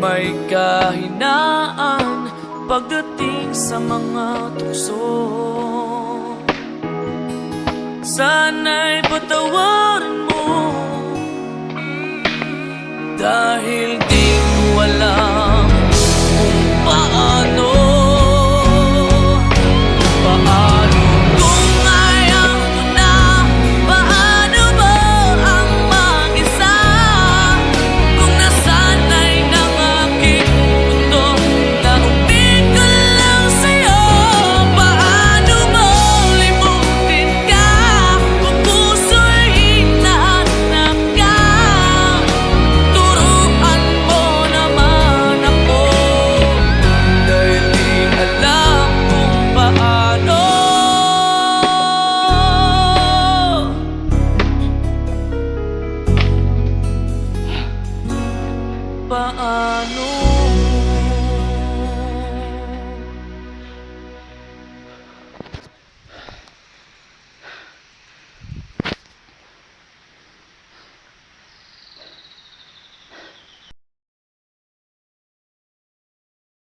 may kahinaan pagdating sa mga tukso. Sana'y patawarin mo, dahil di ko alam kung paano. Paano kung ayaw mo na? Paano mo ang mag-isa? Kung nasanay ng aking mundo na umikot lang sa'yo. Paano mo limutin ka kung puso'y hinahanap ka? Turuan mo naman ako, dahil di alam kung paano. Paano?